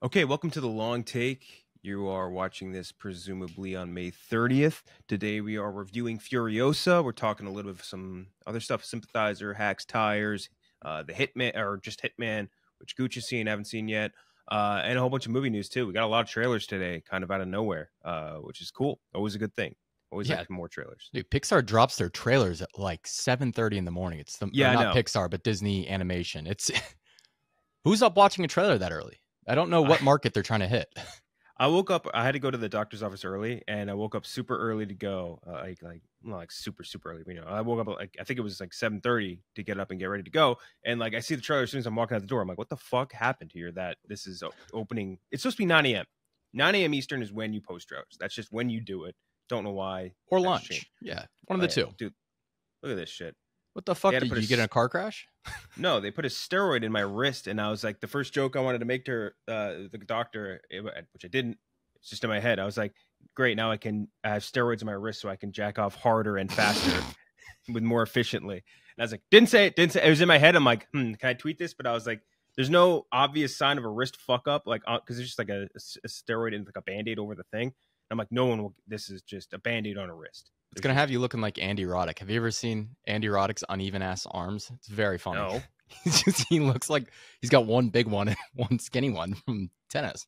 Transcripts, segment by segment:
Okay, welcome to the long take. You are watching this presumably on May 30th. Today we are reviewing Furiosa. We're talking a little bit of some other stuff, Sympathizer, Hacks, Tires, the Hitman, or just Hitman, which Gucci's seen, haven't seen yet, and a whole bunch of movie news too. We got a lot of trailers today, kind of out of nowhere, which is cool. Always a good thing. Always Yeah, like more trailers. dude, Pixar drops their trailers at like 7:30 in the morning. It's or Yeah, I not know. Pixar, but Disney Animation. It's who's up watching a trailer that early? I don't know what market they're trying to hit. I woke up. I had to go to the doctor's office early, and I woke up super early to go. Not like super early. But, I woke up at I think it was like 7:30 to get up and get ready to go. And like I see the trailer as soon as I'm walking out the door. I'm like, what the fuck happened here? That this is opening. It's supposed to be 9 a.m. 9 a.m. Eastern is when you post trailers. That's just when you do it. Don't know why. Or That's lunch. changed. Yeah, one of the two. Dude, look at this shit. What the fuck? They had to Did put you get in a car crash? No, they put a steroid in my wrist, and I was like, the first joke I wanted to make to her, the doctor, which I didn't. It's just in my head. I was like, great, now I have steroids in my wrist so I can jack off harder and faster with more efficiently. And I was like, didn't say it. It was in my head. I'm like, can I tweet this? But I was like, there's no obvious sign of a wrist fuck up, like, because it's just like a steroid and like a Band-Aid over the thing. And I'm like, no one will. This is just a Band-Aid on a wrist. It's going to have you looking like Andy Roddick. Have you ever seen Andy Roddick's uneven ass arms? It's very funny. No. He looks like he's got one big one and one skinny one from tennis.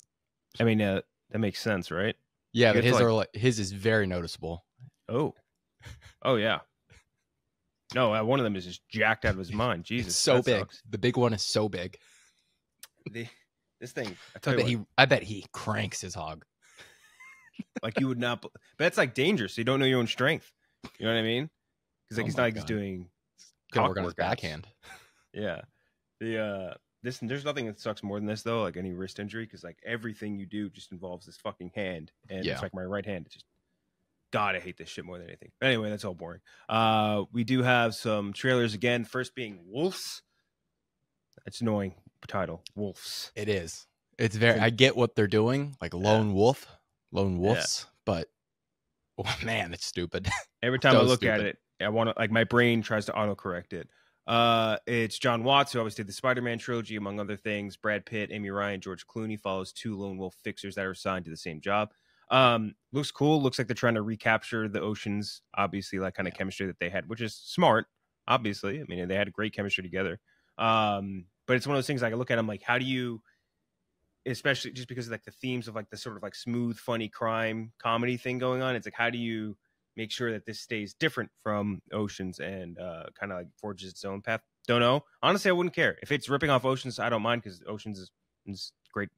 I mean, that makes sense, right? Yeah, but his is very noticeable. Oh yeah. No, one of them is just jacked out of his mind. Jesus, it's so big. Sucks. The big one is so big. This thing, I bet he cranks his hog. Like you would not, but that's like dangerous. You don't know your own strength. You know what I mean? Because like he's not like he's doing gonna work on his backhand. Yeah. There's nothing that sucks more than this though. Like any wrist injury, because like everything you do just involves this fucking hand, and it's like my right hand. It's just God, I hate this shit more than anything. But anyway, that's all boring. We do have some trailers again. First being Wolves. That's annoying Title. Wolves. It is. It's very. I get what they're doing, like lone wolves, but oh, man, it's stupid. Every time I look at it, I want to like my brain tries to autocorrect it. It's John Watts, who obviously did the Spider-Man trilogy, among other things. Brad Pitt, Amy Ryan, George Clooney follows two lone wolf fixers that are assigned to the same job. Looks cool. Looks like they're trying to recapture the Oceans, obviously, like kind of chemistry that they had, which is smart. Obviously, I mean, they had a great chemistry together. But it's one of those things. Like I look at them, like, how do you, especially just because of like the themes of like the sort of like smooth, funny crime comedy thing going on. It's like, how do you make sure that this stays different from Oceans and kind of like forges its own path? Don't know. Honestly, I wouldn't care if it's ripping off Oceans. I don't mind because Oceans is great.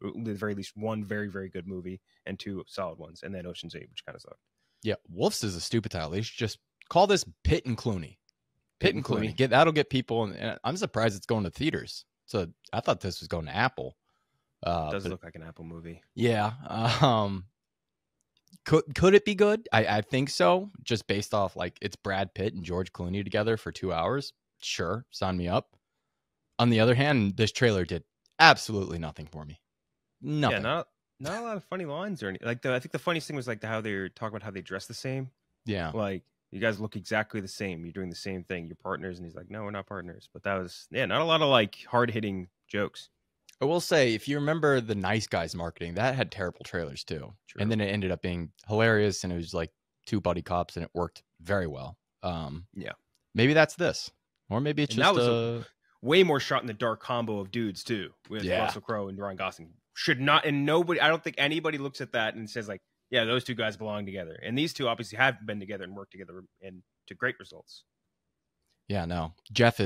At the very least, one very, very good movie and two solid ones, and then Ocean's 8, which kind of sucked. Yeah, Wolves is a stupid title. They should just call this Pitt and Clooney. Pitt and Clooney. That'll get people, and I'm surprised it's going to theaters. So I thought this was going to Apple. It does look like an Apple movie. Yeah. Could it be good? I think so. Just based off like it's Brad Pitt and George Clooney together for 2 hours. Sure, sign me up. On the other hand, this trailer did absolutely nothing for me. Nothing. Yeah, not a lot of funny lines or anything. Like I think the funniest thing was like how they were talking about how they dress the same. Yeah. Like you guys look exactly the same. You're doing the same thing. You're partners, and he's like, no, we're not partners. But that was not a lot of like hard hitting jokes. I will say, if you remember the Nice Guys marketing, that had terrible trailers too. True. And then it ended up being hilarious, and it was like two buddy cops, and it worked very well. Yeah, maybe that's this, or maybe it's just a way more shot in the dark combo of dudes too, with Russell Crowe and Ryan Gosling. Should not, and nobody. I don't think anybody looks at that and says like, yeah, those two guys belong together. And these two obviously have been together and worked together and to great results. Yeah, no, Jeff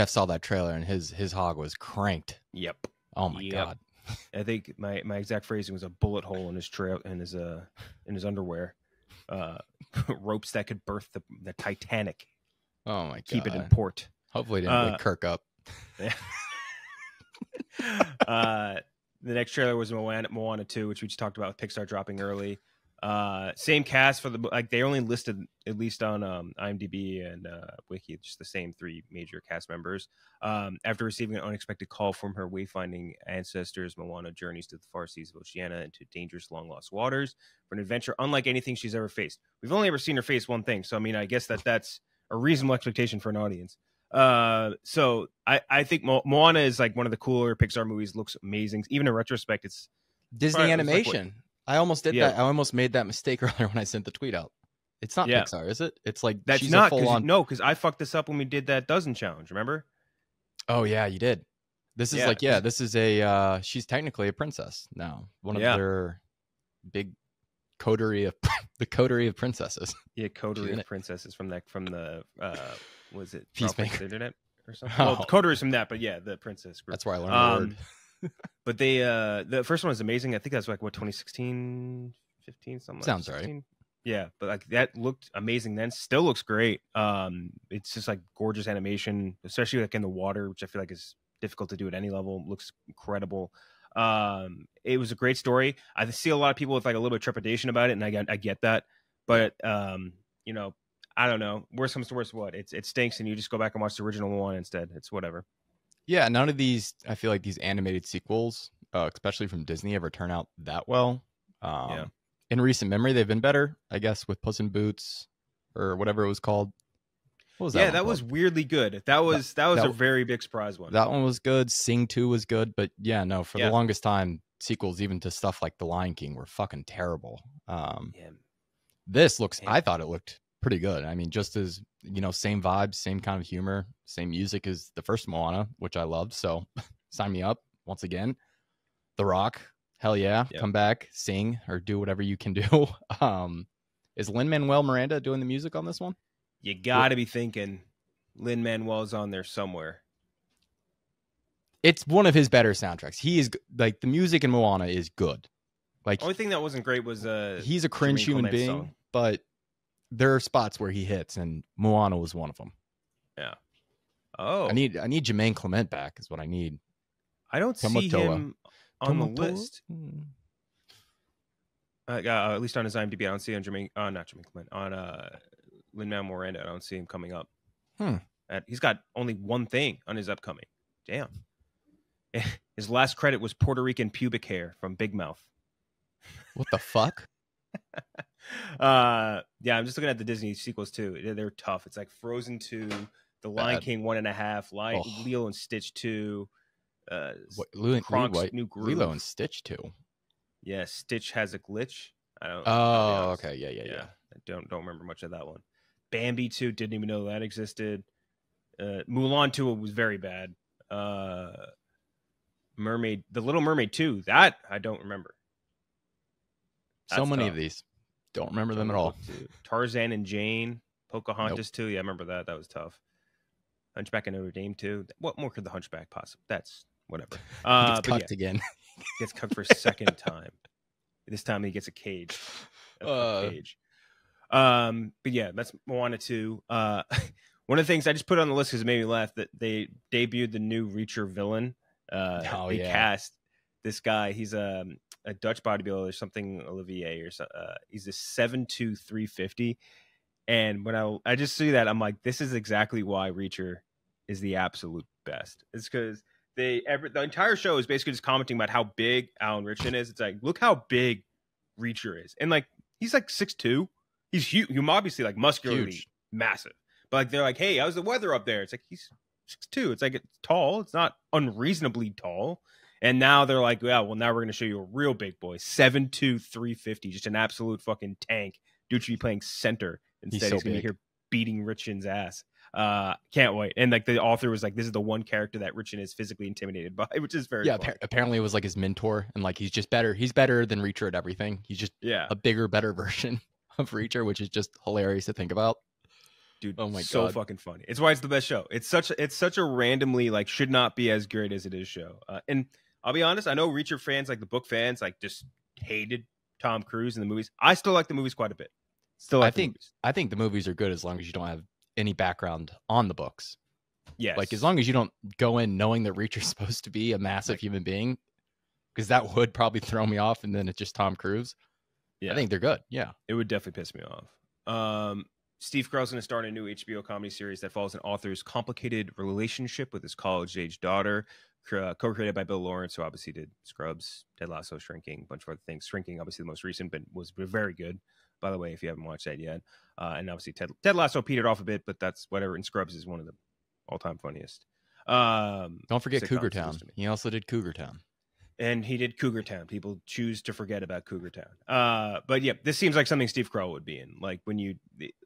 saw that trailer and his hog was cranked. Yep. Oh my God. I think my exact phrasing was a bullet hole in his in his underwear. Ropes that could birth the Titanic. Oh my God. Keep it in port. Hopefully it didn't wake Kirk up. Yeah. The next trailer was Moana 2, which we just talked about with Pixar dropping early. Same cast for they only listed, at least on IMDb and Wiki, just the same three major cast members. After receiving an unexpected call from her wayfinding ancestors, Moana journeys to the far seas of Oceania into dangerous long lost waters for an adventure unlike anything she's ever faced. We've only ever seen her face one thing, so I mean, I guess that's a reasonable expectation for an audience. So I think Moana is like one of the cooler Pixar movies. Looks amazing. Even in retrospect, it's Disney probably, animation. like, I almost did yeah, that. I almost made that mistake earlier when I sent the tweet out. It's not yeah. Pixar, is it? It's like That's she's a not full on. because I fucked this up when we did that dozen challenge. Remember? Oh yeah, you did. This is Yeah, like, yeah, this is a she's technically a princess now. One of yeah. their big coterie of the coterie of princesses. Yeah, She's Coterie in of it. Princesses from the was it Peacemaker. Peacemaker Internet or something? Oh, Well, Coterie is from that, but yeah, the princess group. that's where I learned the word. But they the first one was amazing. I think that's like what 2016, 15, something like Sounds 16. right. Yeah, but like that looked amazing then. Still looks great. It's just like gorgeous animation, especially like in the water, which I feel like is difficult to do at any level. Looks incredible. It was a great story. I see a lot of people with like a little bit of trepidation about it, and I get that. But you know, I don't know. Worst comes to worst, what? It stinks, and you just go back and watch the original one instead. It's whatever. Yeah, none of these. I feel like these animated sequels, especially from Disney, ever turn out that well. Yeah. In recent memory, they've been better, I guess, with Puss in Boots or whatever it was called. What was that? Yeah, one that called? was weirdly good. That was a very big surprise one. That one was good. Sing 2 was good, but yeah, no, for the longest time, sequels even to stuff like The Lion King were fucking terrible. Yeah. This looks, Man. I thought it looked pretty good. I mean, just as, same vibes, same kind of humor, same music as the first Moana, which I loved. So sign me up once again. The Rock, hell yeah, come back, sing or do whatever you can do. Is Lin-Manuel Miranda doing the music on this one? You got to be thinking Lin-Manuel's on there somewhere. It's one of his better soundtracks. He is like, the music in Moana is good. Like, only thing that wasn't great was he's a cringe Jermaine human Clement's being, song. but there are spots where he hits, and Moana was one of them. Yeah. Oh, I need Jermaine Clement back is what I need. I don't see him on the list. At least on his IMDb, I don't see on not Jermaine Clement, on Lin-Manuel Miranda. I don't see him coming up. He's got only one thing on his upcoming. Damn. His last credit was Puerto Rican pubic hair from Big Mouth. What the fuck? Yeah, I'm just looking at the Disney sequels too. They're tough. It's like Frozen 2, The Lion King 1.5, Lilo and Stitch 2, Kronk's New Groove. Lilo and Stitch 2. Yeah, Stitch has a glitch. I don't. Oh, okay, yeah. I don't remember much of that one. Bambi 2, didn't even know that existed. Mulan 2 was very bad. Mermaid, The Little Mermaid 2, that I don't remember. So many of these. Don't remember them at all. Tarzan and Jane, Pocahontas 2. Yeah, I remember that. That was tough. Hunchback of Notre Dame 2. What more could the Hunchback possibly? That's whatever. Gets cucked again. Gets cucked for a second time. This time he gets a cage. Cage. But yeah, that's Moana 2. One of the things I just put on the list because it made me laugh that they debuted the new Reacher villain. They cast this guy. He's a Dutch bodybuilder or something, Olivier or something. He's a 7'2", 350. And when I just see that, I'm like, this is exactly why Reacher is the absolute best. It's because the entire show is basically just commenting about how big Alan Ritchson is. It's like, look how big Reacher is, and like he's like 6'2". He's huge. He's obviously like muscularly massive. But like they're like, hey, how's the weather up there? It's like he's 6'2". It's like it's tall. It's not unreasonably tall. And now they're like, yeah, well, now we're going to show you a real big boy, 7'2", 350, just an absolute fucking tank. Dude should be playing center instead. He's going to be here beating Richard's ass. Can't wait. And like the author was like, this is the one character that Richard is physically intimidated by, which is very fun. Apparently it was like his mentor, and like he's just better. He's better than Reacher at everything. He's just a bigger, better version of Reacher, which is just hilarious to think about. Dude, oh my God. So fucking funny. It's why it's the best show. It's such a randomly like should not be as great as it is show. And I'll be honest, I know Reacher fans, like the book fans, like just hated Tom Cruise in the movies. I still like the movies quite a bit. I think the movies are good as long as you don't have any background on the books. Yes. Like as long as you don't go in knowing that Reacher's supposed to be a massive human being, because that would probably throw me off, and then it's just Tom Cruise. Yeah. I think they're good. Yeah. It would definitely piss me off. Steve Carell's going to start a new HBO comedy series that follows an author's complicated relationship with his college-age daughter, co-created by Bill Lawrence, who obviously did Scrubs, Ted Lasso, Shrinking, a bunch of other things. Shrinking, obviously the most recent, but was very good, by the way, if you haven't watched that yet. And obviously Ted Lasso petered off a bit, but that's whatever. And Scrubs is one of the all-time funniest. Don't forget Sitcoms Cougar to Town. listen to. He also did Cougar Town. And he did Cougar Town. People choose to forget about Cougar Town. But yeah, this seems like something Steve Carell would be in. Like when you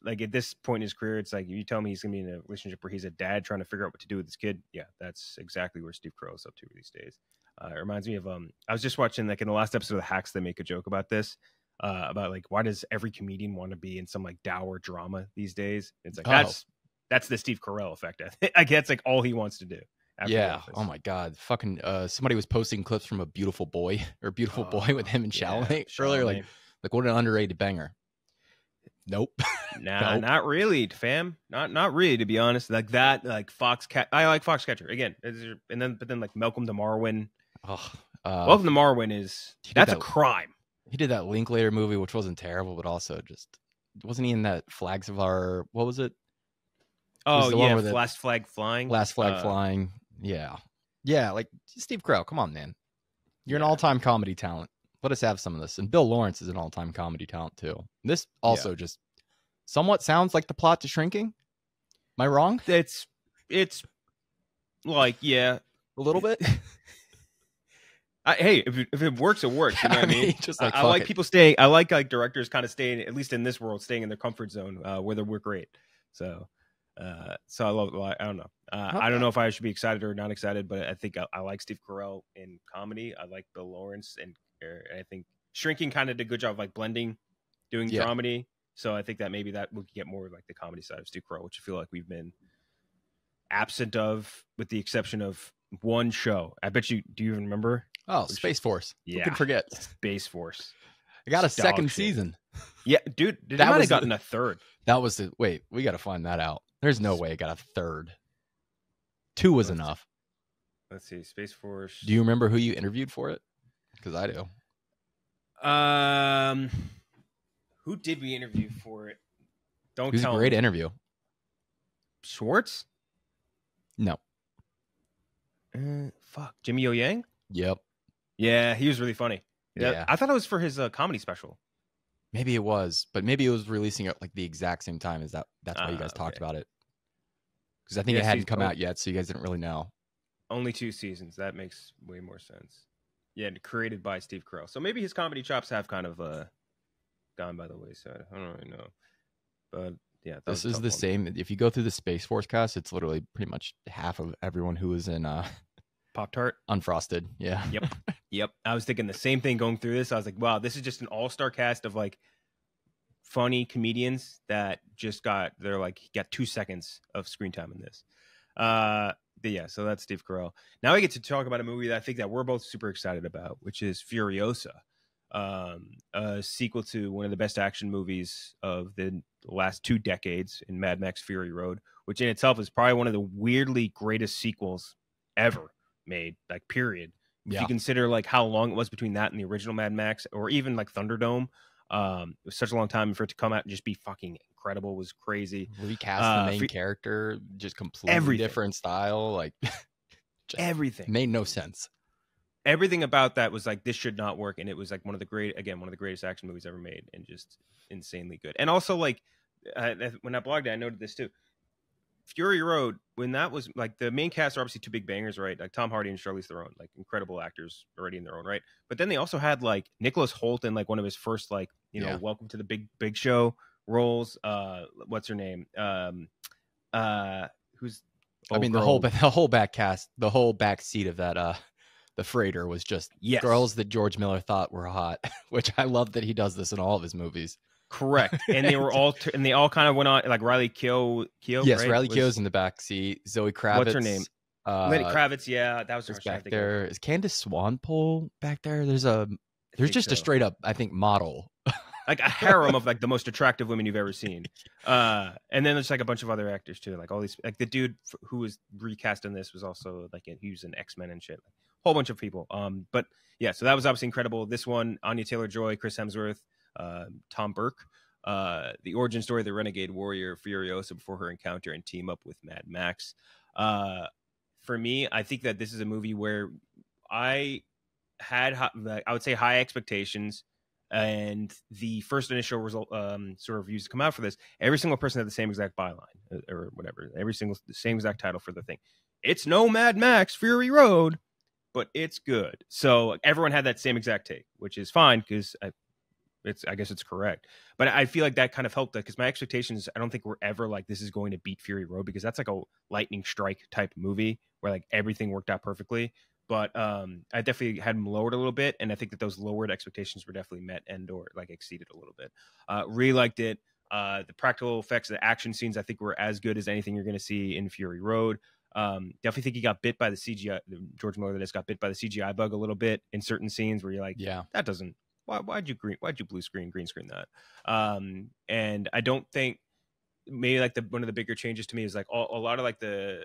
like at this point in his career, it's like if you tell me he's gonna be in a relationship where he's a dad trying to figure out what to do with his kid. Yeah, that's exactly where Steve Carell is up to these days. It reminds me of I was just watching like in the last episode of The Hacks, they make a joke about this. About like why does every comedian want to be in some like dour drama these days? It's like that's the Steve Carell effect. I guess like all he wants to do. Yeah. Oh my God. Fucking somebody was posting clips from A Beautiful Boy or Beautiful Boy with him and Chalamet earlier. Like what an underrated banger. Nope. Nah, nope. Not really, fam. Not really, to be honest. Like that, like Foxcat. I like Foxcatcher again, but then like Malcolm to Marwin. Welcome to Marwin that's a crime. He did that Linklater movie, which wasn't terrible, but also just wasn't he in that Flags of Our? What was it? Oh yeah, Last Flag Flying. Last Flag Flying. Yeah. Like Steve Carell. Come on, man. You're an all-time comedy talent. Let us have some of this. And Bill Lawrence is an all-time comedy talent too. This also just somewhat sounds like the plot to Shrinking. Am I wrong? It's like a little bit. Hey, if it works, it works. You know what I mean? Just like, I like people staying. I like directors kind of staying, at least in this world, staying in their comfort zone where they work great. So I love. I don't know. I don't know if I should be excited or not excited, but I think I like Steve Carell in comedy. I like Bill Lawrence, and I think Shrinking kind of did a good job of like blending, doing dramedy. So I think that maybe that we could get more like the comedy side of Steve Carell, which I feel like we've been absent of, with the exception of one show. I bet you. Do you even remember? Oh, Space Force. Yeah. Who can forget? Space Force. I got a second season. Yeah, dude. That might have gotten a third. That was the wait. We got to find that out. There's no way it got a third. 2 was enough. Let's see. Space Force. Do you remember who you interviewed for it? Because I do. Who did we interview for it? Don't tell me. It was a great interview. Schwartz? No. Fuck. Jimmy O Yang? Yep. Yeah, he was really funny. Yeah. I thought it was for his comedy special. Maybe it was, but maybe it was releasing at like the exact same time as that. That's why you guys talked about it. Because I think it hadn't come out yet, so you guys didn't really know. Only 2 seasons. That makes way more sense. Yeah, created by Steve Carell. So maybe his comedy chops have kind of gone by the wayside. I don't really know. But yeah. This is the same. If you go through the Space Force cast, it's literally pretty much half of everyone who was in Pop-Tart? Unfrosted. Yeah. Yep. I was thinking the same thing going through this. I was like, wow, this is just an all-star cast of like funny comedians that just got 2 seconds of screen time in this. But yeah, so that's Steve Carell. Now we get to talk about a movie that I think that we're both super excited about, which is Furiosa, a sequel to one of the best action movies of the last 2 decades in Mad Max Fury Road, which in itself is probably one of the weirdly greatest sequels ever made, like period. If you consider like how long it was between that and the original Mad Max, or even like Thunderdome, it was such a long time for it to come out and just be fucking incredible. It was crazy. Recast the main character, just completely different style, like everything made no sense. Everything about that was like, this should not work, and it was like one of the greatest action movies ever made, and just insanely good. And also like when I blogged it, I noted this too. Fury Road, when that was like, the main cast are obviously 2 big bangers, right? Like Tom Hardy and Charlize Theron, like incredible actors already in their own right. But then they also had like Nicholas Hoult in like one of his first like Welcome to the Big Show roles. What's her name? Who's? The whole back cast, the whole back seat of that the freighter was just girls that George Miller thought were hot, which I love that he does this in all of his movies. Correct. And they were all and they all kind of went on, like Riley Keough. Yes, right? Riley Keough's in the back seat. Zoe Kravitz. What's her name? Lenny Kravitz. Yeah, that was her back there. Is Candace Swanpoel back there? There's just a straight up, I think, model. Like a harem of like the most attractive women you've ever seen. And then there's like a bunch of other actors too. Like all these, like the dude who was recast in this was also like he was in X-Men and shit. Like, a whole bunch of people. But yeah, so that was obviously incredible. This one, Anya Taylor-Joy, Chris Hemsworth, Tom Burke, the origin story of the renegade warrior Furiosa before her encounter and team up with Mad Max. For me, I think that this is a movie where I had, I would say, high expectations. and the first initial result sort of reviews to come out for this, every single person had the same exact byline or whatever, the same exact title for the thing. It's no Mad Max Fury Road, but it's good. So everyone had that same exact take, which is fine because I guess it's correct. But I feel like that kind of helped that because my expectations, I don't think were ever like this is going to beat Fury Road, because that's like a lightning strike type movie where like everything worked out perfectly. But I definitely had them lowered a little bit, and I think that those lowered expectations were definitely met and or like exceeded a little bit. Really liked it. The practical effects, the action scenes, I think were as good as anything you're going to see in Fury Road. Definitely think he got bit by the CGI. George Miller just got bit by the CGI bug a little bit in certain scenes where you're like, yeah, that doesn't. Why'd you green screen that? And I don't think maybe like one of the bigger changes to me is like a lot of like the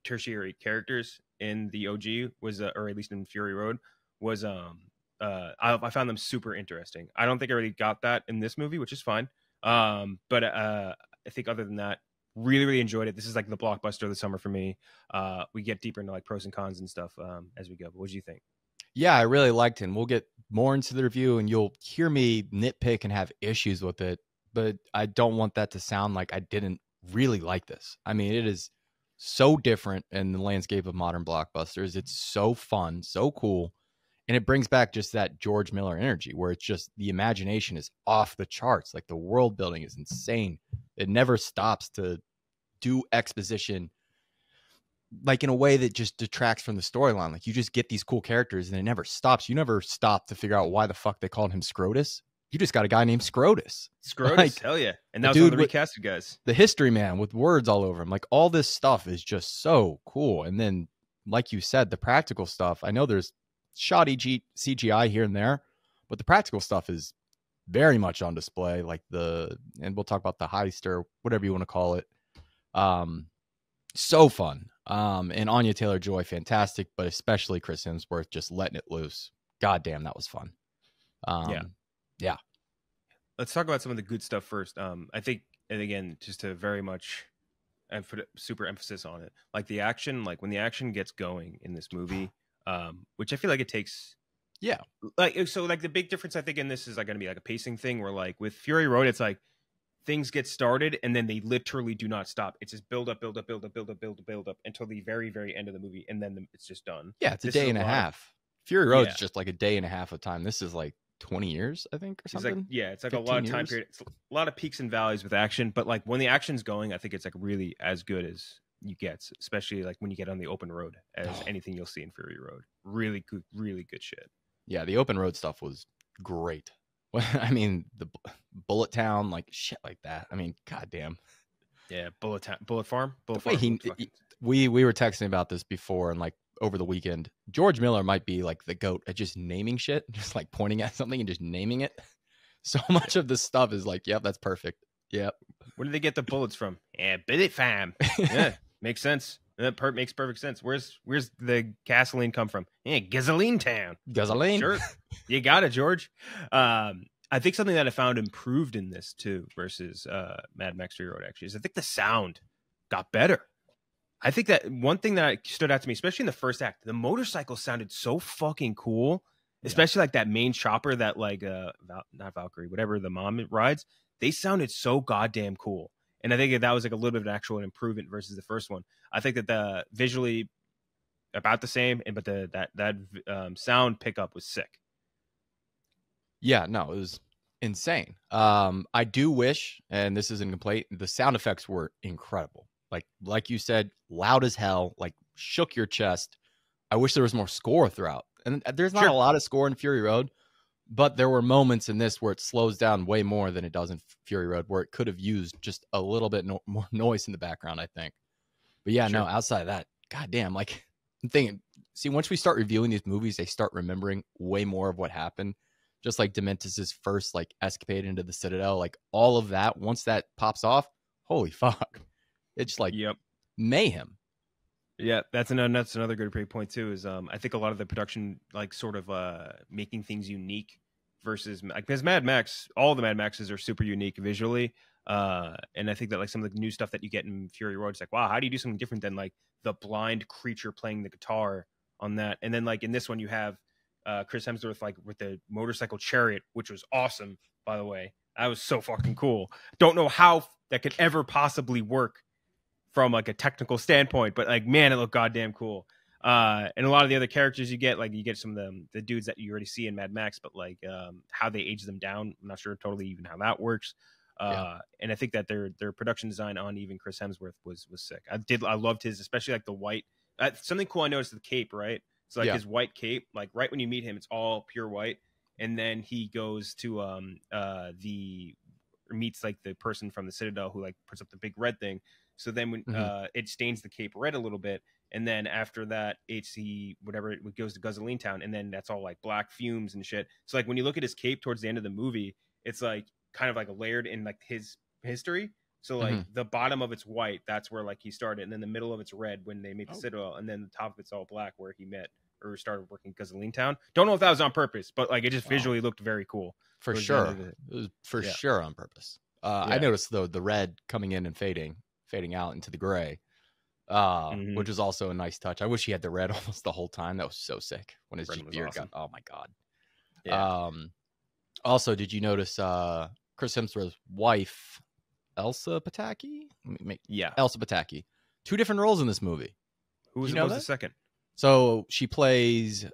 tertiary characters in the OG was or at least in Fury Road was I found them super interesting. I don't think I really got that in this movie, which is fine. But I think other than that, really enjoyed it. This is like the blockbuster of the summer for me. We get deeper into like pros and cons and stuff as we go. But what do you think? Yeah, I really liked it. And we'll get more into the review, and you'll hear me nitpick and have issues with it. But I don't want that to sound like I didn't really like this. I mean, it is so different in the landscape of modern blockbusters. It's so fun, so cool. And it brings back just that George Miller energy where it's just the imagination is off the charts. Like the world building is insane. It never stops to do exposition like in a way that just detracts from the storyline. Like you just get these cool characters and it never stops. You never stop to figure out why the fuck they called him Scrotus. You just got a guy named Scrotus. Like, hell yeah. And that was one of the recasted guys. The history man with words all over him. Like all this stuff is just so cool. And then, like you said, the practical stuff, I know there's shoddy CGI here and there, but the practical stuff is very much on display. Like and we'll talk about the heist or whatever you want to call it. So fun. And Anya Taylor-Joy, fantastic, but especially Chris Hemsworth just letting it loose. God damn, that was fun. Yeah. Let's talk about some of the good stuff first. I think, and again, just to very much and put super emphasis on it, like the action, like when the action gets going in this movie, which I feel like it takes. Yeah. Like, so like the big difference I think in this is like going to be like a pacing thing where like with Fury Road, it's like things get started and then they literally do not stop. It's just build up until the very, very end of the movie. And then it's just done. Yeah. It's a day and a half. Fury Road is just like a day and a half of time. This is like 20 years, I think, or something. It's like a lot of time period. It's a lot of peaks and valleys with action, but like when the action's going, I think it's like really as good as you get, especially like when you get on the open road as anything you'll see in Fury Road. Really good shit. Yeah, the open road stuff was great. I mean, the Bullet Town, like shit like that. I mean, goddamn. Yeah, Bullet Farm. We were texting about this before, and like over the weekend, George Miller might be like the GOAT at just naming shit, just like pointing at something and just naming it. So much of this stuff is like, yep, that's perfect. Yep. Where did they get the bullets from? Yeah, Bullet Farm. Yeah, makes sense. That makes perfect sense. Where's the gasoline come from? Yeah, Gasoline Town. Gasoline. Sure. You got it, George. I think something that I found improved in this too versus Mad Max Fury Road actually is I think the sound got better. I think that one thing that stood out to me, especially in the first act, the motorcycle sounded so fucking cool, especially like that main chopper that like not Valkyrie, whatever the mom rides. They sounded so goddamn cool. And I think that was like a little bit of an actual improvement versus the first one. I think that the visually about the same, but that sound pickup was sick. Yeah, no, it was insane. I do wish, and this isn't complete, the sound effects were incredible. Like you said, loud as hell, like shook your chest. I wish there was more score throughout. And there's not a lot of score in Fury Road, but there were moments in this where it slows down way more than it does in Fury Road, where it could have used just a little bit more noise in the background, I think. But yeah, no, outside of that, goddamn, like I'm thinking, see, once we start reviewing these movies, they start remembering way more of what happened. Just like Dementis's first like escapade into the Citadel, like all of that, once that pops off, holy fuck. It's like mayhem. Yeah, that's another good great point too. Is I think a lot of the production, like sort of making things unique versus like because Mad Max, all the Mad Maxes are super unique visually, and I think that like some of the new stuff that you get in Fury Road, it's like wow, how do you do something different than like the blind creature playing the guitar on that? And then like in this one, you have Chris Hemsworth like with the motorcycle chariot, which was awesome, by the way. That was so fucking cool. Don't know how that could ever possibly work from like a technical standpoint, but like, man, it looked goddamn cool. And a lot of the other characters you get some of the dudes that you already see in Mad Max, but like how they age them down, I'm not sure totally even how that works. And I think that their production design on even Chris Hemsworth was sick. I loved his, especially like the white. Something cool I noticed, the cape, right? So like his white cape, like right when you meet him, it's all pure white, and then he goes to meets like the person from the Citadel who like puts up the big red thing. So then when it stains the cape red a little bit, and then after that it goes to Gasoline Town, and then that's all like black fumes and shit. So like when you look at his cape towards the end of the movie, it's like kind of like layered in like his history. So like the bottom of it's white, that's where like he started, and then the middle of it's red when they meet the Citadel, and then the top of it's all black where he met or started working at Gasoline Town. Don't know if that was on purpose, but like it just visually looked very cool. For sure. It was for sure on purpose. I noticed though the red coming in and fading out into the gray, which is also a nice touch. I wish he had the red almost the whole time. That was so sick when his beard got. Oh my god. Yeah. Also, did you notice Chris Hemsworth's wife, Elsa Pataki? Elsa Pataki. 2 different roles in this movie. Who was the second? So she plays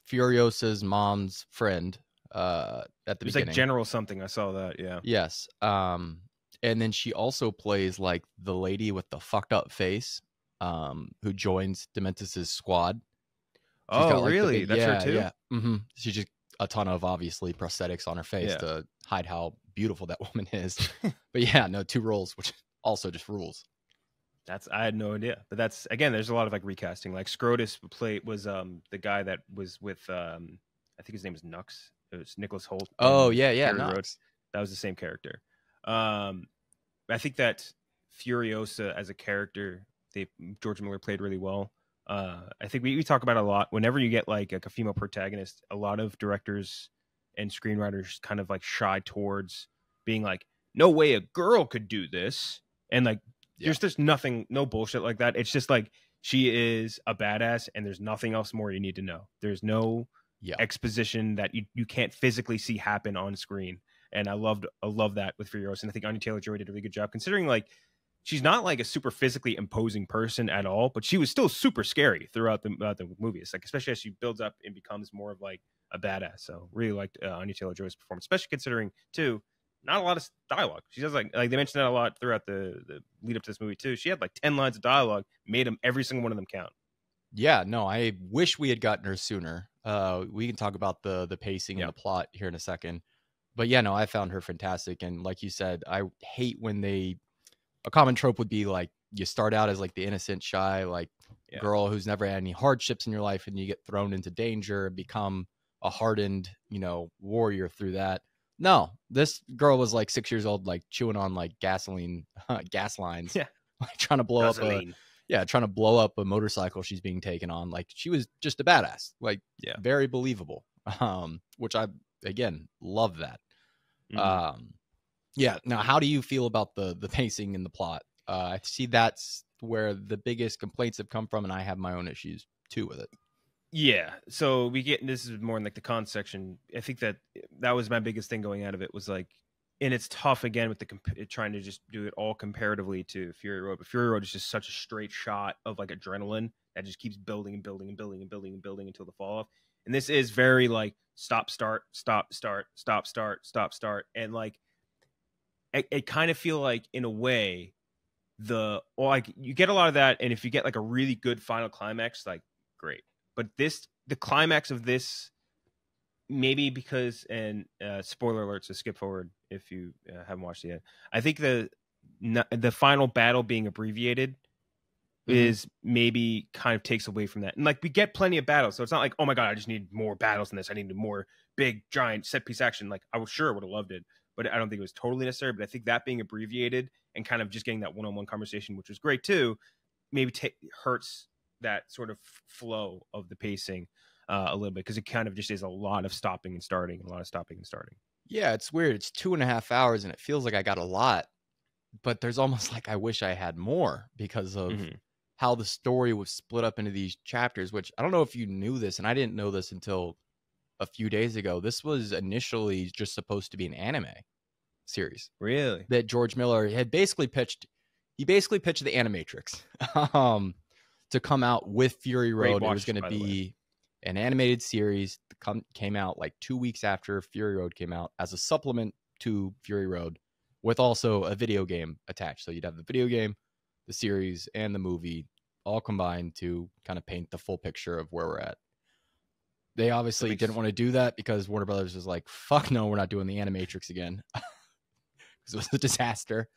Furiosa's mom's friend at the beginning. It was like General something. I saw that. Yeah. Yes. And then she also plays like the lady with the fucked up face, who joins Dementis's squad. Really? That's her too? Yeah. Mm-hmm. She just a ton of obviously prosthetics on her face to hide how beautiful that woman is. But yeah, no, 2 roles, which also just rules. I had no idea, but that's again. There's a lot of like recasting. Like Scrotus was the guy that was with I think his name is Nux. It was Nicholas Hoult. Oh yeah, Nux. That was the same character. I think that Furiosa as a character, George Miller played really well. I think we talk about it a lot. Whenever you get like a female protagonist, a lot of directors and screenwriters kind of like shy towards being like, no way a girl could do this, and like. There's just nothing, no bullshit like that. It's just like she is a badass, and there's nothing else more you need to know. There's no exposition that you can't physically see happen on screen. And I love that with Furiosa. And I think Anya Taylor-Joy did a really good job, considering like she's not like a super physically imposing person at all, but she was still super scary throughout the movie. It's like, especially as she builds up and becomes more of like a badass. So really liked Anya Taylor-Joy's performance, especially considering too. Not a lot of dialogue. She does like they mentioned that a lot throughout the lead up to this movie too. She had like 10 lines of dialogue, made every single one of them count. Yeah, no, I wish we had gotten her sooner. We can talk about the pacing and the plot here in a second. But yeah, no, I found her fantastic. And like you said, I hate when a common trope would be like you start out as like the innocent, shy, like girl who's never had any hardships in your life, and you get thrown into danger and become a hardened, warrior through that. No, this girl was like 6 years old, like chewing on like gasoline, gas lines, like trying to blow up a motorcycle she's being taken on. Like she was just a badass, like very believable. Which I again love that. Now, how do you feel about the pacing and the plot? I see that's where the biggest complaints have come from, and I have my own issues too with it. Yeah, so this is more in like the con section. I think that was my biggest thing going out of it was like, and it's tough again with trying to just do it all comparatively to Fury Road. But Fury Road is just such a straight shot of like adrenaline that just keeps building and building and building and building and building until the fall off. And this is very like stop, start, stop, start, stop, start, stop, start, and like I kind of feel like in a way you get a lot of that, and if you get like a really good final climax, like great. But the climax of this, maybe because, and spoiler alert, so skip forward if you haven't watched it yet. I think the final battle being abbreviated is maybe kind of takes away from that. And like we get plenty of battles, so it's not like, oh my god, I just need more battles in this. I need more big, giant set piece action. Like I would have loved it, but I don't think it was totally necessary. But I think that being abbreviated and kind of just getting that one-on-one conversation, which was great too, maybe hurts that sort of flow of the pacing a little bit, because it kind of just is a lot of stopping and starting. Yeah, it's weird. It's 2.5 hours and it feels like I got a lot, but there's almost like I wish I had more because of how the story was split up into these chapters, which I don't know if you knew this, and I didn't know this until a few days ago. This was initially just supposed to be an anime series. Really? That George Miller had basically pitched. He basically pitched the Animatrix to come out with Fury Road. It was going to be an animated series that came out like 2 weeks after Fury Road came out as a supplement to Fury Road, with also a video game attached. So you'd have the video game, the series, and the movie all combined to kind of paint the full picture of where we're at. They obviously didn't want to do that because Warner Brothers was like, fuck no, we're not doing the Animatrix again. Because it was a disaster.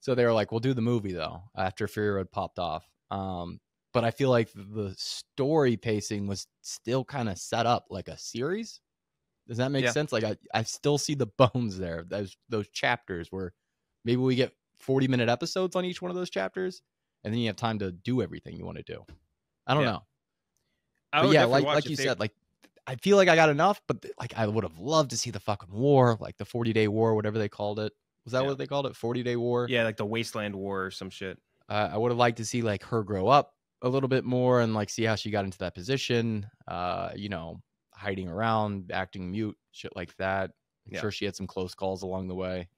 So they were like, we'll do the movie, though, after Fury Road popped off. But I feel like the story pacing was still kind of set up like a series. Does that make sense? Like, I still see the bones there. Those chapters where maybe we get 40-minute episodes on each one of those chapters, and then you have time to do everything you want to do. I don't know. But yeah, like you said, like, I feel like I got enough, but like I would have loved to see the fucking war, like the 40-day war, whatever they called it. Was that what they called it? 40-day war? Yeah, like the Wasteland War or some shit. I would have liked to see like her grow up a little bit more and like see how she got into that position. You know, hiding around, acting mute, shit like that. I'm sure she had some close calls along the way.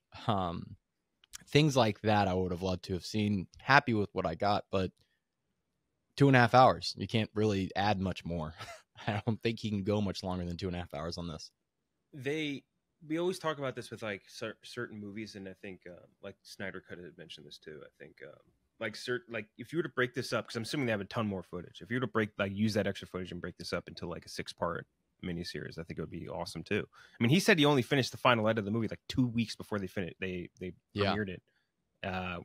Things like that I would have loved to have seen. Happy with what I got, but 2.5 hours. You can't really add much more. I don't think he can go much longer than 2.5 hours on this. We always talk about this with like certain movies, and I think like Snyder Cut had mentioned this too. I think like if you were to break this up, because I'm assuming they have a ton more footage. If you were to use that extra footage and break this up into like a 6-part miniseries, I think it would be awesome too. I mean, he said he only finished the final edit of the movie like 2 weeks before they finished. They premiered it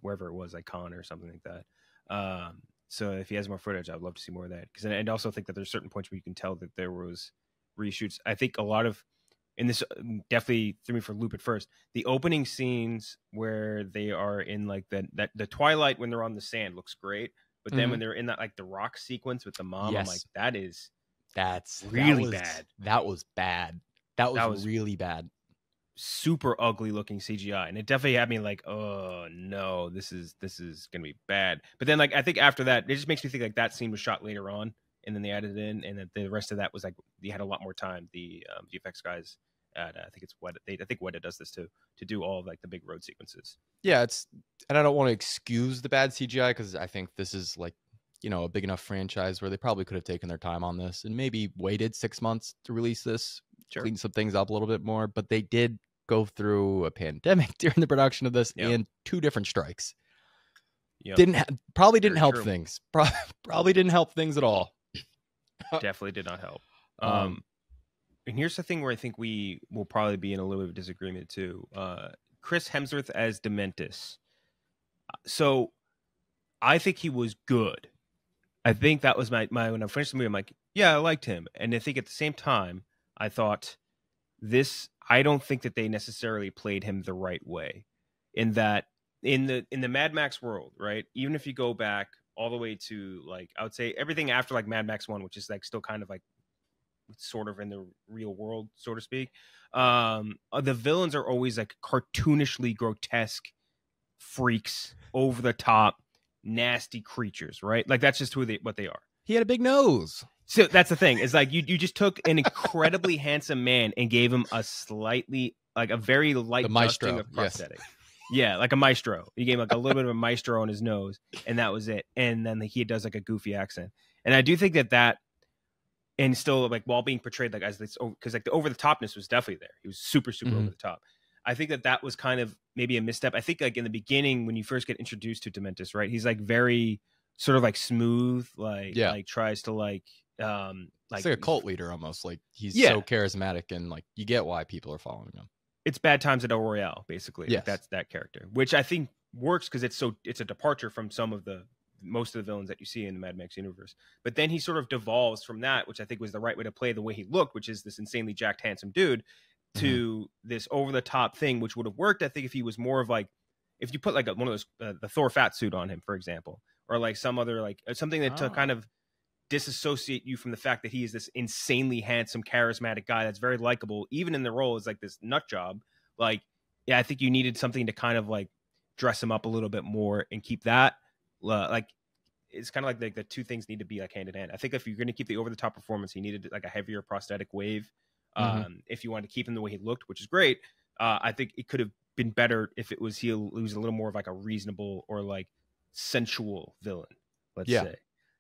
wherever it was, like Cannes or something like that. So if he has more footage, I'd love to see more of that. Because I also think that there's certain points where you can tell that there was reshoots. I think a lot of, and this definitely threw me for a loop at first, the opening scenes where they are in like the twilight when they're on the sand looks great, but then when they're in that like the rock sequence with the mom, I'm like, that's really bad. That was bad. That was really bad. Super ugly looking CGI, and it definitely had me like, oh no, this is gonna be bad. But then like I think after that, it just makes me think like that scene was shot later on, and then they added it in, and that the rest of that was like you had a lot more time. The VFX guys at I think it's I think Weta does this too, to do all of like the big road sequences. Yeah, and I don't want to excuse the bad CGI because I think this is like, you know, a big enough franchise where they probably could have taken their time on this and maybe waited 6 months to release this, clean some things up a little bit more. But they did go through a pandemic during the production of this and 2 different strikes. Probably didn't help things. Probably didn't help things at all. Definitely did not help. And here's the thing where I think we will probably be in a little bit of disagreement too. Chris Hemsworth as Dementus. So I think he was good. I think that was my when I finished the movie, I'm like, yeah, I liked him. And I think at the same time, I thought I don't think that they necessarily played him the right way. In that in the Mad Max world, right? Even if you go back all the way to like I would say everything after like Mad Max 1, which is like still kind of like sort of in the real world, so to speak. The villains are always like cartoonishly grotesque freaks, over the top, nasty creatures, right? Like that's just what they are. He had a big nose. So that's the thing. Is like you just took an incredibly handsome man and gave him a slightly like a very light dusting of prosthetic. Yes. Yeah, like a maestro. You gave him like a little bit of a maestro on his nose, and that was it. And then he does like a goofy accent. And I do think that and still like while being portrayed like as this, because like the over the topness was definitely there. He was super over the top. I think that was kind of maybe a misstep. I think like in the beginning when you first get introduced to Dementus, right? He's like very sort of like smooth, like tries to like it's like a cult leader almost. Like he's so charismatic and like you get why people are following him. It's Bad Times at El Royale, basically. Yes. Like that's that character, which I think works because it's a departure from most of the villains that you see in the Mad Max universe. But then he sort of devolves from that, which I think was the right way to play the way he looked, which is this insanely jacked, handsome dude, to this over the top thing, which would have worked. I think if he was more of like, if you put like one of those, the Thor fat suit on him, for example, or like some other, like something that to kind of disassociate you from the fact that he is this insanely handsome, charismatic guy that's very likable, even in the role as like this nut job. Like, yeah, I think you needed something to kind of like dress him up a little bit more and keep that like it's kind of like the two things need to be like hand in hand. I think if you're going to keep the over the top performance, he needed like a heavier prosthetic wave. If you wanted to keep him the way he looked, which is great, I think it could have been better if it was he was a little more of like a reasonable or like sensual villain. Let's say.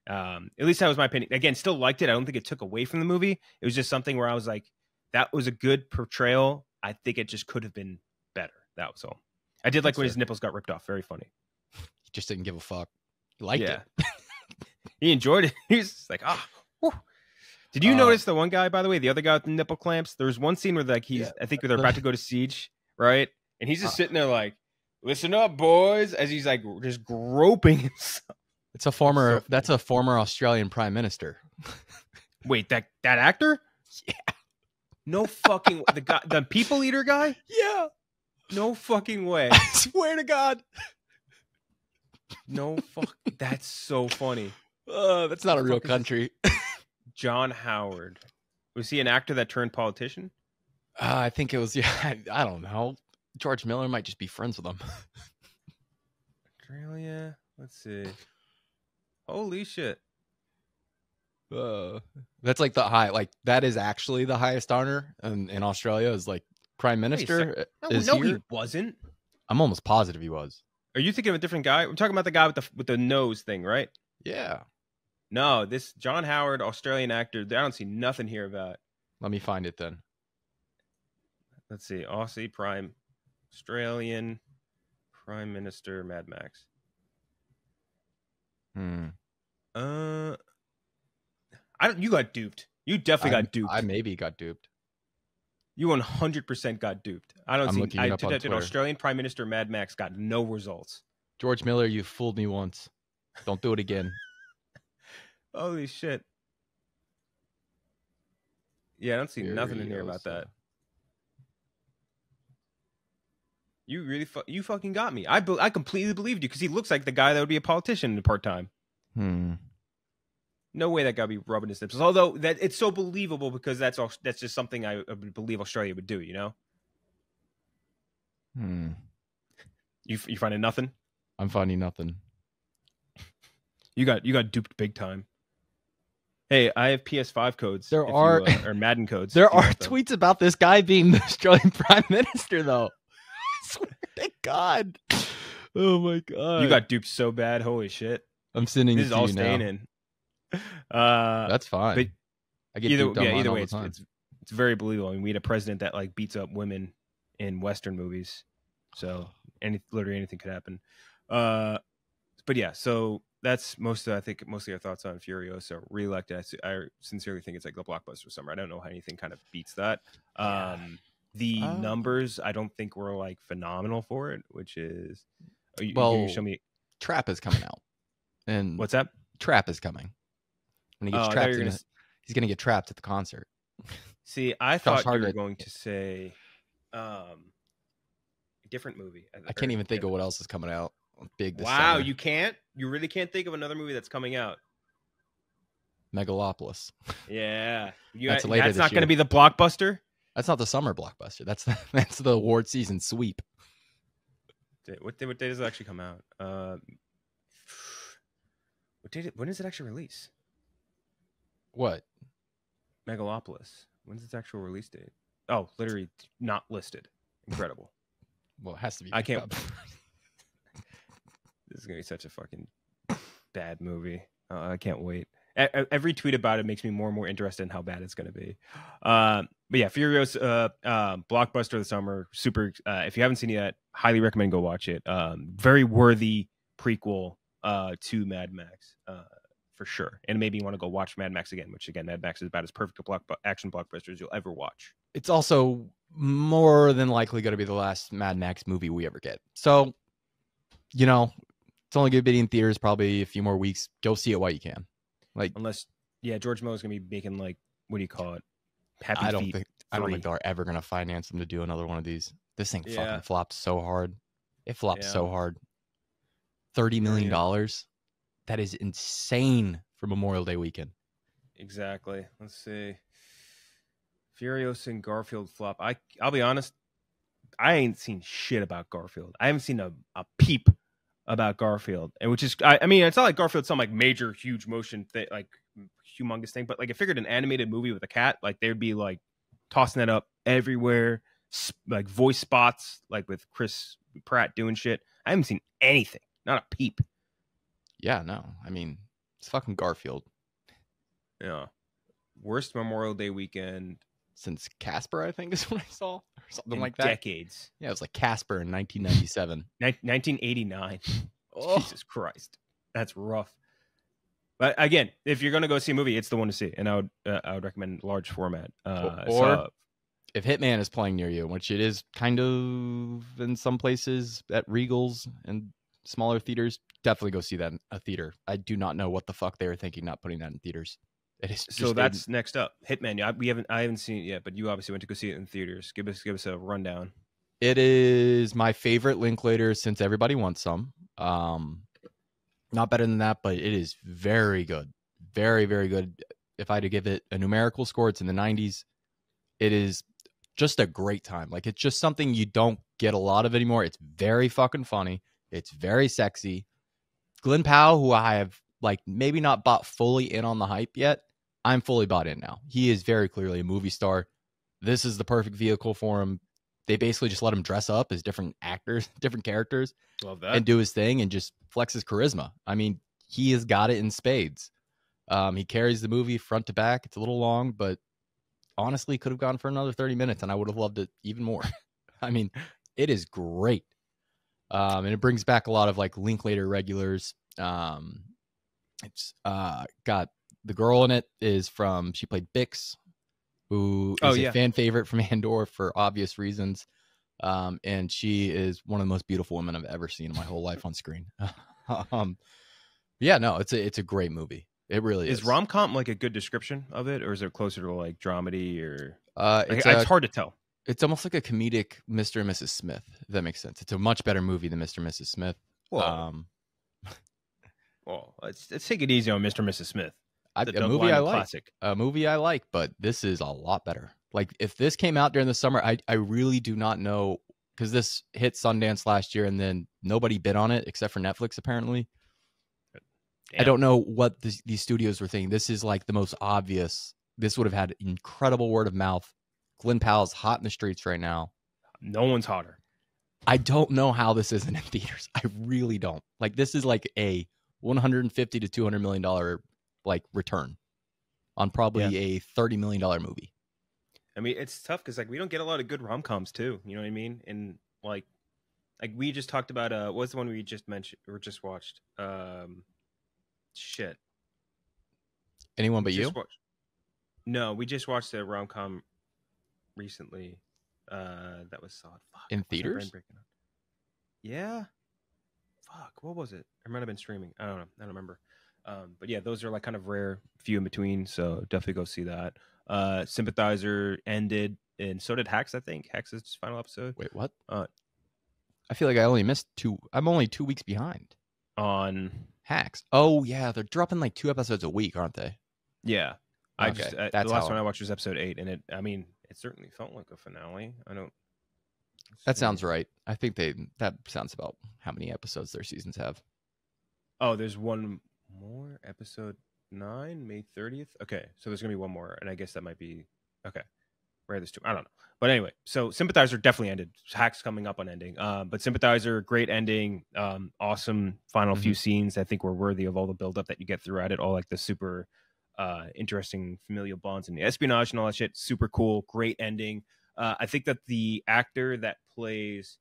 At least that was my opinion. Again, still liked it. I don't think it took away from the movie. It was just something where I was like, that was a good portrayal. I think it just could have been better. That was all. I did like when his nipples got ripped off. Very funny. He just didn't give a fuck. He liked it. He enjoyed it. He's like, whew. Did you notice the one guy, by the way, the other guy with the nipple clamps? There was one scene where like I think they're about to go to siege, right? And he's just sitting there like, listen up, boys, as he's like just groping himself. That's a former Australian prime minister. Wait, that actor? Yeah. No fucking the people eater guy? Yeah. No fucking way. I swear to God. No fuck. That's so funny. That's not a real country. John Howard. Was he an actor that turned politician? I think it was. Yeah, I don't know. George Miller might just be friends with him. Australia. Let's see. Holy shit. That's like the high. Like that is actually the highest honor in Australia. Is like prime minister. No, he wasn't. I'm almost positive he was. Are you thinking of a different guy? We're talking about the guy with the nose thing, right? Yeah. No, this John Howard, Australian actor. I don't see nothing here about. Let me find it then. Let's see. Aussie Prime, Australian Prime Minister, Mad Max. You got duped. You definitely got duped. I maybe got duped. You 100% got duped. I don't see. I did Australian Prime Minister Mad Max got no results. George Miller, you fooled me once. Don't do it again. Holy shit. Yeah, I don't see nothing in here about that. You really you fucking got me. I completely believed you because he looks like the guy that would be a politician in part-time. No way that guy would be rubbing his nipples. Although that it's so believable because that's just something I would believe Australia would do, you know? You finding nothing? I'm finding nothing. You got duped big time. Hey, I have PS5 codes. There are or Madden codes. There are tweets about this guy being the Australian Prime Minister, though. I swear to God. Oh my God. You got duped so bad. Holy shit. I'm sending this it is to all you staying now. in. That's fine. But I get either way, it's very believable. I mean, we had a president that like beats up women in Western movies, so literally anything could happen. But yeah, so that's most of your thoughts on Furiosa. Reelected. I sincerely think it's like the blockbuster summer. I don't know how anything kind of beats that. The numbers I don't think were like phenomenal for it, which is you show me. Trap is coming out, and what's that? Trap is coming. When he gets trapped, he's gonna get trapped at the concert. See, I thought you were going to say a different movie. I can't even think of what else is coming out. Big. Wow, you can't? You really can't think of another movie that's coming out? Megalopolis. Yeah, that's later. That's not going to be the blockbuster. That's not the summer blockbuster. That's the award season sweep. What day does it actually come out? When does it actually release? What? Megalopolis. When's its actual release date? Oh, literally not listed. Incredible. Well, it has to be. I can't. This is gonna be such a fucking bad movie. I can't wait. Every tweet about it makes me more and more interested in how bad it's gonna be. But yeah, Furiosa, blockbuster of the summer. Super. If you haven't seen it yet, highly recommend go watch it. Very worthy prequel to Mad Max. For sure. And maybe you want to go watch Mad Max again, which again, Mad Max is about as perfect a action blockbuster as you'll ever watch. It's also more than likely going to be the last Mad Max movie we ever get. So, it's only going to be in theaters probably a few more weeks. Go see it while you can. Unless, George Miller's going to be making what do you call it? I don't think they're ever going to finance him to do another one of these. This thing fucking flopped so hard. It flopped so hard. $30 million. That is insane for Memorial Day weekend. Exactly. Let's see. Furiosa and Garfield flop. I'll be honest. I ain't seen shit about Garfield. I haven't seen a peep about Garfield, and which is, I mean, it's not like Garfield's some like major, huge motion thing, like humongous thing, but like I figured an animated movie with a cat, like they'd be like tossing that up everywhere, like voice spots, like with Chris Pratt doing shit. I haven't seen anything, not a peep. Yeah, no, I mean, it's fucking Garfield. Yeah, worst Memorial Day weekend Since Casper, I think, is what I saw, or something in like that. decades. Yeah, it was like Casper in 1997. 1989. Oh. Jesus Christ, that's rough. But again, if you're gonna go see a movie, it's the one to see, and I would recommend large format. Or if Hitman is playing near you, which it is kind of in some places at Regals and smaller theaters, definitely go see that in a theater. I do not know what the fuck they were thinking not putting that in theaters. It is so that's next up. Hitman. I haven't seen it yet, but you obviously went to go see it in theaters. Give us a rundown. It is my favorite Linklater since Everybody Wants Some. Not better than that, but it is very good. Very, very good. If I had to give it a numerical score, it's in the 90s. It is just a great time. Like, it's just something you don't get a lot of anymore. It's very fucking funny. It's very sexy. Glenn Powell, who I have like maybe not bought fully in on the hype yet, I'm fully bought in now. He is very clearly a movie star. This is the perfect vehicle for him. They basically just let him dress up as different actors, different characters. Love that. And do his thing and just flex his charisma. I mean, he has got it in spades. He carries the movie front to back. It's a little long, but honestly, could have gone for another 30 minutes and I would have loved it even more. I mean, it is great. And it brings back a lot of like Linklater regulars. It's got the girl in it is from, she played Bix, who is a fan favorite from Andor for obvious reasons. And she is one of the most beautiful women I've ever seen in my whole life on screen. Yeah, no, it's a great movie. It really is. Is rom-com like a good description of it, or is it closer to like dramedy, or it's hard to tell. It's almost like a comedic Mr. and Mrs. Smith, if that makes sense. It's a much better movie than Mr. and Mrs. Smith. Well, let's take it easy on Mr. and Mrs. Smith. A movie I like. A movie I like, but this is a lot better. Like, if this came out during the summer, I really do not know, because this hit Sundance last year and then nobody bid on it except for Netflix, apparently. Damn. I don't know what these studios were thinking. This is like the most obvious. This would have had incredible word of mouth. Glenn Powell's hot in the streets right now. No one's hotter. I don't know how this isn't in theaters. I really don't. Like, this is like a $150 to $200 million like return on probably a $30 million movie. I mean, it's tough because like we don't get a lot of good rom-coms too. You know what I mean? And like we just talked about what was the one we just mentioned or just watched? Shit. Anyone But You? No, we just watched a rom-com recently. That was solid. Fuck, in theaters? Yeah. Fuck. What was it? It might have been streaming. I don't know. I don't remember. But yeah, those are like kind of rare, few in between. So definitely go see that. Sympathizer ended, and so did Hacks. I think Hacks' final episode. Wait, what? I feel like I only missed 2. I'm only 2 weeks behind on Hacks. Oh yeah, they're dropping like 2 episodes a week, aren't they? Yeah. Okay. The last one I watched was episode 8, and it certainly felt like a finale. That sounds right. I think that sounds about how many episodes their seasons have. Oh, there's one more, episode 9, May 30th. Okay, so there's gonna be one more, and I guess that might be okay. Right, there's 2. I don't know, but anyway, so Sympathizer definitely ended. Hacks coming up on ending, but Sympathizer, great ending. Awesome final few scenes. I think were worthy of all the buildup that you get throughout it. All like the super interesting familial bonds and the espionage and all that shit. Super cool, great ending. I think that the actor that plays,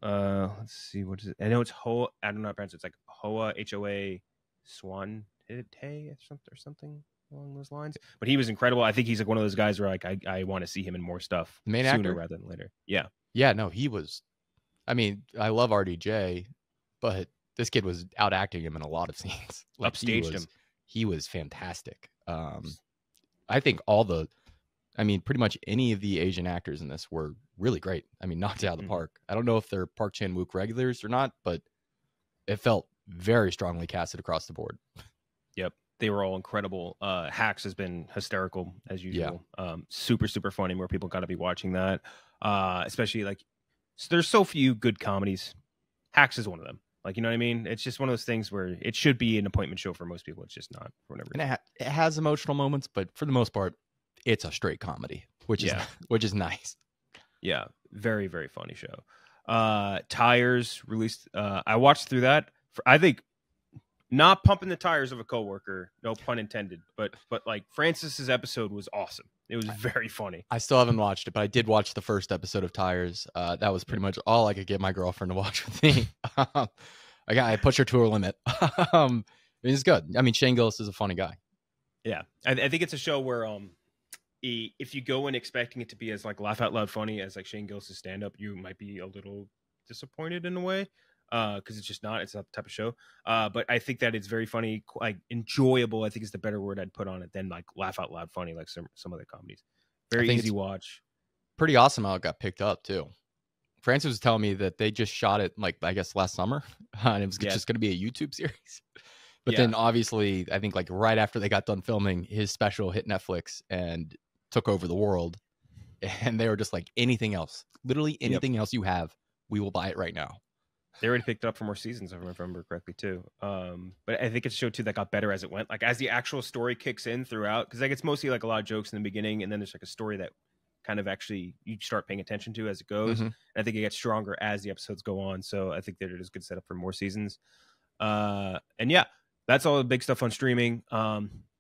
let's see, what is it? I know it's Hoa. I don't know how to pronounce it. It's like Hoa, Hoa Swan or something along those lines. But he was incredible. I think he's like one of those guys where like I want to see him in more stuff sooner actor rather than later. Yeah. Yeah, no, he was. I mean, I love RDJ, but this kid was out acting him in a lot of scenes. Like, upstaged him. He was fantastic. I think pretty much any of the Asian actors in this were really great. I mean, knocked it out of the park. I don't know if they're Park Chan-wook regulars or not, but it felt very strongly casted across the board. Yep. They were all incredible. Hacks has been hysterical as usual. Yeah. Super, super funny. More people got to be watching that. Especially like, there's so few good comedies. Hacks is one of them. Like, you know what I mean? It's just one of those things where it should be an appointment show for most people. It's just not for whatever reason. And it has emotional moments, but for the most part, it's a straight comedy, which is nice. Yeah, very, very funny show. Tires released. I watched through that. I think not pumping the tires of a coworker, no pun intended, but like Francis's episode was awesome. It was very funny. I still haven't watched it, but I did watch the first episode of Tires. That was pretty much all I could get my girlfriend to watch with me. I pushed her to her limit. It's good. I mean, Shane Gillis is a funny guy. Yeah, I think it's a show where if you go in expecting it to be as like laugh out loud funny as like Shane Gillis' stand up, you might be a little disappointed in a way. Because it's just not. It's not the type of show. But I think that it's very funny, like enjoyable. I think is the better word I'd put on it than like laugh out loud funny, like some other comedies. Very easy watch. Pretty awesome how it got picked up too. Francis was telling me that they just shot it like I guess last summer, and it was just going to be a YouTube series. But then obviously, I think like right after they got done filming, his special hit Netflix and took over the world. And they were just like, anything else, literally anything else you have, we will buy it right now. They already picked it up for more seasons, if I remember correctly, too. But I think it's a show, too, that got better as it went. Like, as the actual story kicks in throughout, because like it's mostly like a lot of jokes in the beginning, and then there's like a story that kind of actually you start paying attention to as it goes. Mm-hmm. And I think it gets stronger as the episodes go on. So I think that it is a good setup for more seasons. And yeah, that's all the big stuff on streaming.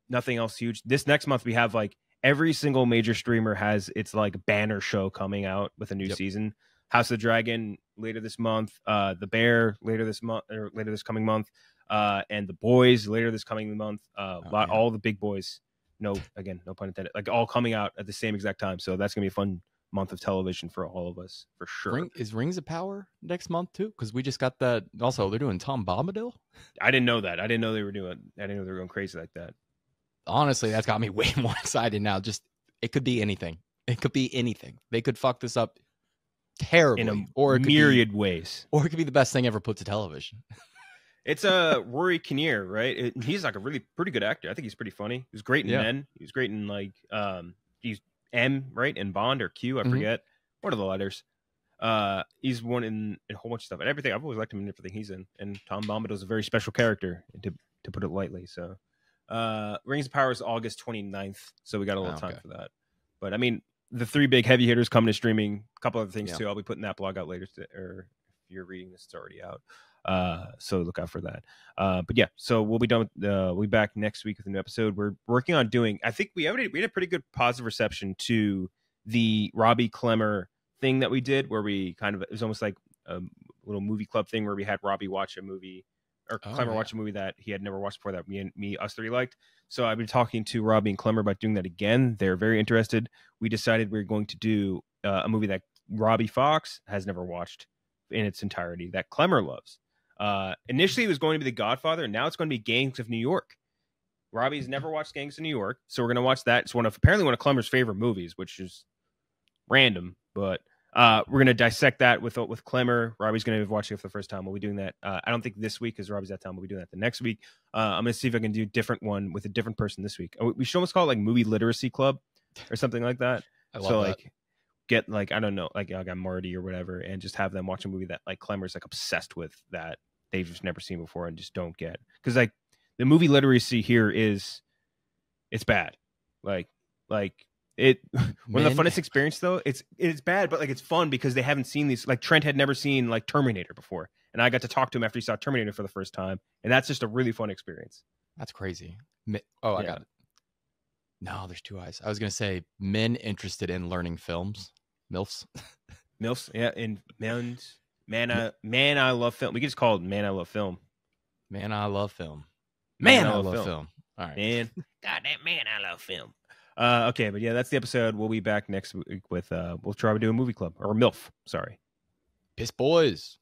Nothing else huge. This next month, we have like every single major streamer has its like banner show coming out with a new season. House of the Dragon later this month, The Bear later this month or later this coming month, and The Boys later this coming month. All the big boys, no pun intended, like all coming out at the same exact time. So that's gonna be a fun month of television for all of us for sure. Is Rings of Power next month too? Because we just got that. Also, they're doing Tom Bombadil. I didn't know that. I didn't know they were going crazy like that. Honestly, that's got me way more excited now. Just it could be anything. It could be anything. They could fuck this up terribly in a myriad ways, or it could be the best thing ever put to television. It's Rory Kinnear, right? He's like a really pretty good actor. I think he's pretty funny. He was great in Men. He was great in like he's M, right, in Bond or Q, I forget one of the letters. He's one in a whole bunch of stuff and everything. I've always liked him in everything he's in. And Tom Bombadil is a very special character, to put it lightly. So Rings of Power is August 29th, so we got a little time for that. But I mean, the three big heavy hitters coming to streaming. A couple other things too. I'll be putting that blog out later, or if you're reading this, it's already out. So look out for that. But yeah, so we'll be done. We'll be back next week with a new episode. We're working on doing. I think we had a pretty good positive reception to the Robbie Clemmer thing that we did, where we kind of it was almost like a little movie club thing where we had Robbie watch a movie. Or Clemmer watched a movie that he had never watched before that us three liked. So I've been talking to Robbie and Clemmer about doing that again. They're very interested. We decided we're going to do a movie that Robbie Fox has never watched in its entirety that Clemmer loves. Initially, it was going to be The Godfather, and now it's going to be Gangs of New York. Robbie's never watched Gangs of New York, so we're going to watch that. It's apparently one of Clemmer's favorite movies, which is random, but we're going to dissect that with Clemmer. Robbie's going to be watching it for the first time. We'll be doing that. I don't think this week because Robbie's out of town. We'll be doing that the next week. I'm going to see if I can do a different one with a different person this week. We should almost call it like Movie Literacy Club or something like that. I love that. Like get like, I don't know, like I got Marty or whatever, and just have them watch a movie that like Clemmer's like obsessed with that they've just never seen before and just don't get. Because like the movie literacy here it's bad. Like it one of the funnest experience though. It's bad, but like it's fun because they haven't seen these. Like Trent had never seen like Terminator before, and I got to talk to him after he saw Terminator for the first time, and that's just a really fun experience. That's crazy. I got it. No, there's two eyes. I was gonna say men interested in learning films, MILFs. MILFs, yeah, and man, I love film. We could just call it Man, I Love Film. Man, I love film. Man, I love film. All right, man. Goddamn, man, I love film. Okay, but yeah, that's the episode. We'll be back next week with we'll try to do a movie club or MILF. Sorry, Piss Boys.